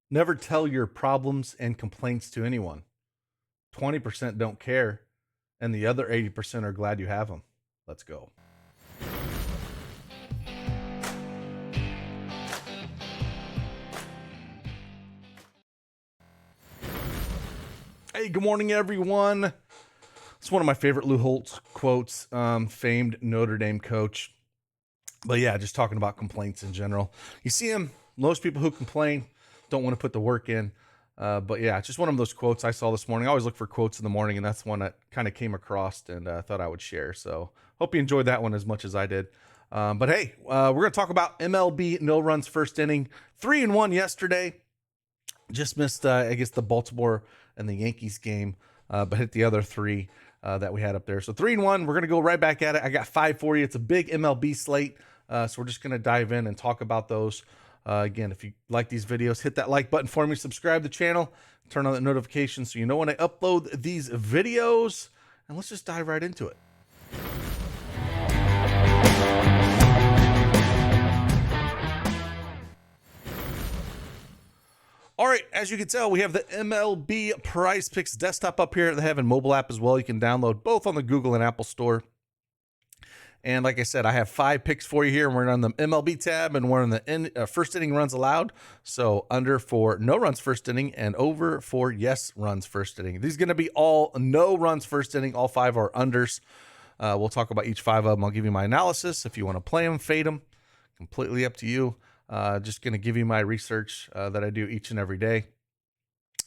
Never tell your problems and complaints to anyone. 20% don't care, and the other 80% are glad you have them. Let's go. Hey, good morning, everyone. It's one of my favorite Lou Holtz quotes, famed Notre Dame coach. But yeah, just talking about complaints in general. You see him, most people who complain don't want to put the work in. But yeah, just one of those quotes I saw this morning. I always look for quotes in the morning, and that's one that kind of came across and thought I would share. So hope you enjoyed that one as much as I did. But hey, we're going to talk about MLB no runs first inning. 3-1 yesterday. Just missed, I guess, the Baltimore and the Yankees game, but hit the other three that we had up there. So 3-1, we're going to go right back at it. I got 5 for you. It's a big MLB slate, so we're just going to dive in and talk about those. Again, if you like these videos, hit that like button for me, subscribe to the channel, turn on the notifications so you know when I upload these videos, and let's just dive right into it. All right, as you can tell, we have the MLB Prizepicks desktop up here. They have a mobile app as well. You can download both on the Google and Apple Store. And like I said, I have 5 picks for you here. We're on the MLB tab, and we're in the first inning runs allowed. So under for no runs first inning, and over for yes runs first inning. These are going to be all no runs first inning. All 5 are unders. We'll talk about each 5 of them. I'll give you my analysis. If you want to play them, fade them, completely up to you. Just going to give you my research that I do each and every day.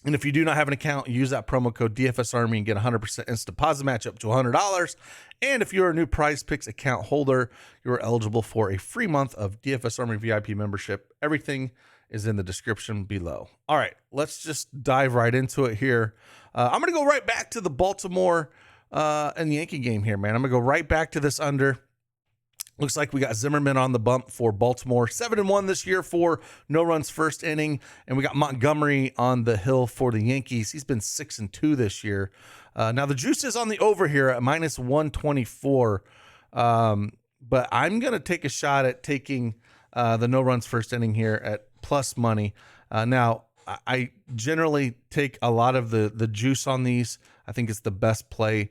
And if you do not have an account, use that promo code DFSArmy and get 100% instant deposit match up to $100. And if you're a new Prizepicks account holder, you're eligible for a free month of DFSArmy VIP membership. Everything is in the description below. All right, let's just dive right into it here. I'm going to go right back to the Baltimore and Yankee game here, man. I'm going to go right back to this under. Looks like we got Zimmerman on the bump for Baltimore. 7-1 this year for no runs first inning. And we got Montgomery on the hill for the Yankees. He's been 6-2 this year. Now the juice is on the over here at minus 124. But I'm going to take a shot at taking the no runs first inning here at plus money. Now, I generally take a lot of the juice on these. I think it's the best play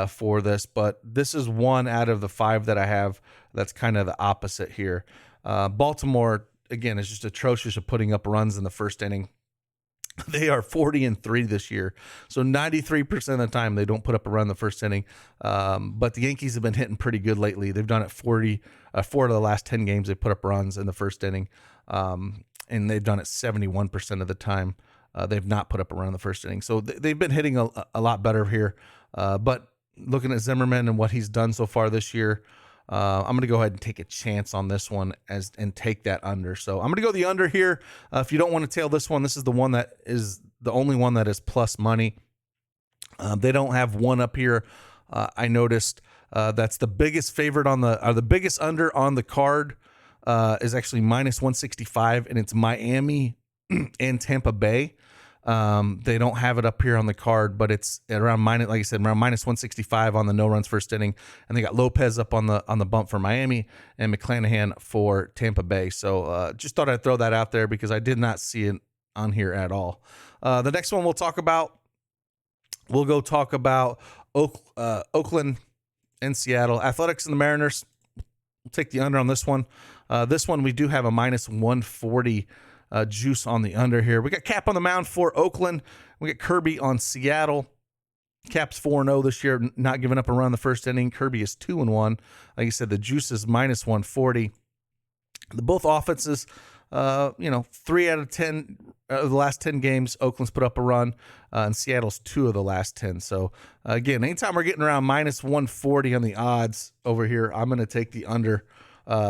for this, but this is one out of the 5 that I have that's kind of the opposite here. Baltimore, again, is just atrocious at putting up runs in the first inning. They are 40-3 this year, so 93% of the time they don't put up a run in the first inning. But the Yankees have been hitting pretty good lately. They've done it 4 of the last 10 games. They put up runs in the first inning, and they've done it 71% of the time. They've not put up a run in the first inning, so they've been hitting a lot better here. But looking at Zimmerman and what he's done so far this year, I'm going to go ahead and take a chance on this one and take that under. So I'm going to go the under here. If you don't want to tail this one, this is the one that is the only one that is plus money. They don't have one up here. I noticed that's the biggest favorite on the biggest under on the card is actually minus 165, and it's Miami and Tampa Bay. They don't have it up here on the card, but it's around minus 165 on the no runs first inning, and they got Lopez up on the bump for Miami and McClanahan for Tampa Bay. So just thought I'd throw that out there because I did not see it on here at all. The next one we'll talk about Oakland and Seattle. Athletics and the Mariners. We'll take the under on this one. This one we do have a minus 140 juice on the under here. We got Cap on the mound for Oakland. We got Kirby on Seattle. Cap's 4-0 this year, not giving up a run in the first inning. Kirby is 2-1. Like I said, the juice is minus 140. Both offenses, 3 out of 10 of the last 10 games, Oakland's put up a run, and Seattle's 2 of the last 10. So again, anytime we're getting around minus 140 on the odds over here, I'm going to take the under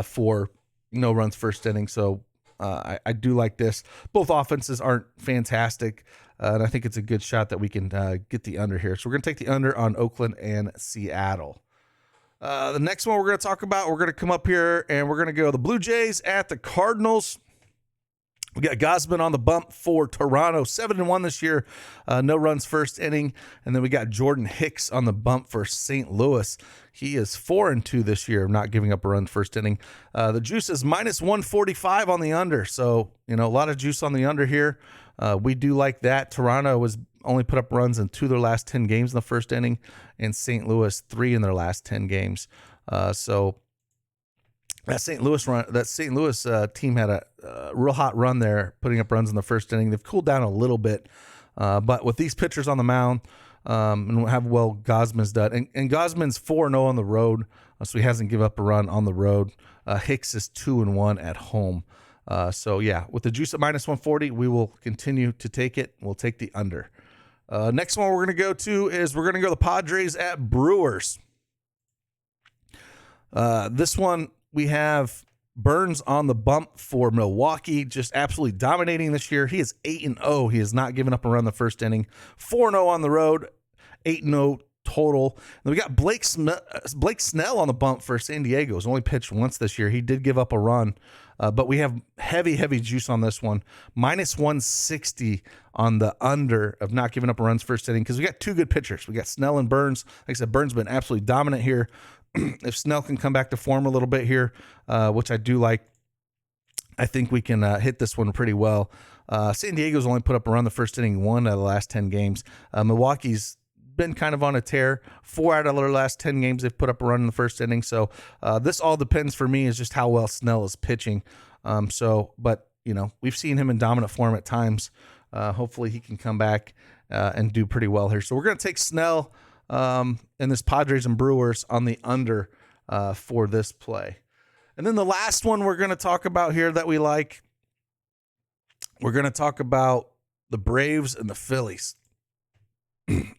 for no runs first inning. So I do like this. Both offenses aren't fantastic, and I think it's a good shot that we can get the under here. So we're going to take the under on Oakland and Seattle. The next one we're going to talk about, we're going to come up here, and we're going to go the Blue Jays at the Cardinals. We got Gosman on the bump for Toronto, 7-1 this year, no runs first inning. And then we got Jordan Hicks on the bump for St. Louis. He is 4-2 this year, not giving up a run first inning. The juice is -145 on the under. So, a lot of juice on the under here. We do like that. Toronto was only put up runs in 2 of their last 10 games in the first inning, and St. Louis 3 in their last 10 games. So that St. Louis team had a real hot run there, putting up runs in the first inning. They've cooled down a little bit, but with these pitchers on the mound, and have Gosman's done, and Gosman's 4-0 on the road, so he hasn't given up a run on the road. Hicks is 2-1 at home. So yeah, with the juice at -140, we will continue to take it. We'll take the under. Next one we're going to go to is we're going to go the Padres at Brewers. This one we have Burns on the bump for Milwaukee, just absolutely dominating this year. He is 8-0. He has not given up a run the first inning. 4-0 on the road, 8-0 total. And we got Blake Snell on the bump for San Diego. He's only pitched once this year. He did give up a run, but we have heavy juice on this one. -160 on the under of not giving up a runs first inning, because we got two good pitchers. We got Snell and Burns. Like I said, Burns been absolutely dominant here. If Snell can come back to form a little bit here, which I do like, I think we can hit this one pretty well. San Diego's only put up a run the first inning 1 out of the last 10 games. Milwaukee's been kind of on a tear. 4 out of their last 10 games they've put up a run in the first inning. So this all depends for me is just how well Snell is pitching. But we've seen him in dominant form at times. Hopefully he can come back and do pretty well here. So we're going to take Snell and this Padres and Brewers on the under for this play. And then the last one we're going to talk about here that we like, we're going to talk about the Braves and the Phillies.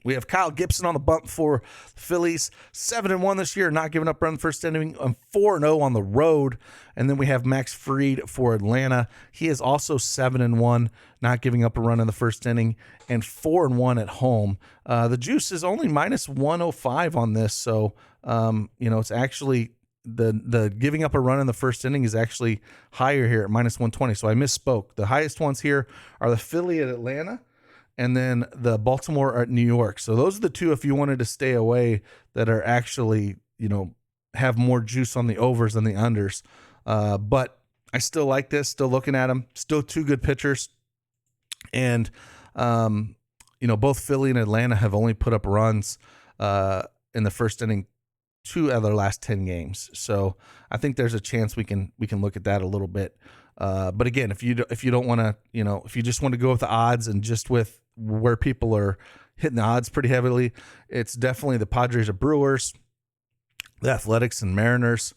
We have Kyle Gibson on the bump for the Phillies, 7-1 this year, not giving up run first inning, 4-0 on the road. And then we have Max Fried for Atlanta. He is also 7-1, not giving up a run in the first inning, and 4-1 at home. The juice is only -105 on this, so it's actually the giving up a run in the first inning is actually higher here at -120. So I misspoke. The highest ones here are the Philly at Atlanta, and then the Baltimore at New York. So those are the two, if you wanted to stay away, that are actually, have more juice on the overs than the unders. But I still like this, still looking at them, still two good pitchers. And, both Philly and Atlanta have only put up runs in the first inning 2 out of their last 10 games. So I think there's a chance we can look at that a little bit. But again, if you don't want to, if you just want to go with the odds and just with where people are hitting the odds pretty heavily, it's definitely the Padres or Brewers, the Athletics and Mariners,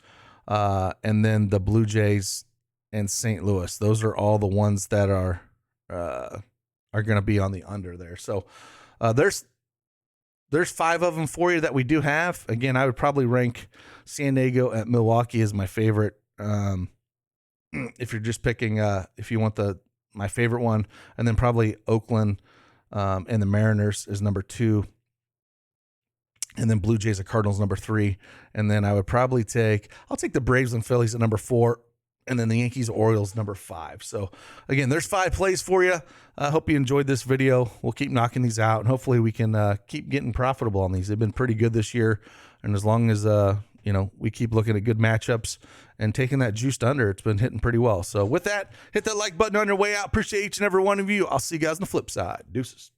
and then the Blue Jays and St. Louis. Those are all the ones that are going to be on the under there. So there's 5 of them for you that we do have. Again, I would probably rank San Diego at Milwaukee as my favorite. If you're just picking, if you want my favorite one, and then probably Oakland and the Mariners is number 2, and then Blue Jays and Cardinals number 3, and then I would probably I'll take the Braves and Phillies at number 4, and then the Yankees Orioles number 5. So again, there's 5 plays for you. I hope you enjoyed this video. We'll keep knocking these out, and hopefully we can keep getting profitable on these. They've been pretty good this year, and as long as we keep looking at good matchups and taking that juiced under, it's been hitting pretty well. So with that, hit that like button on your way out. Appreciate each and every one of you. I'll see you guys on the flip side. Deuces.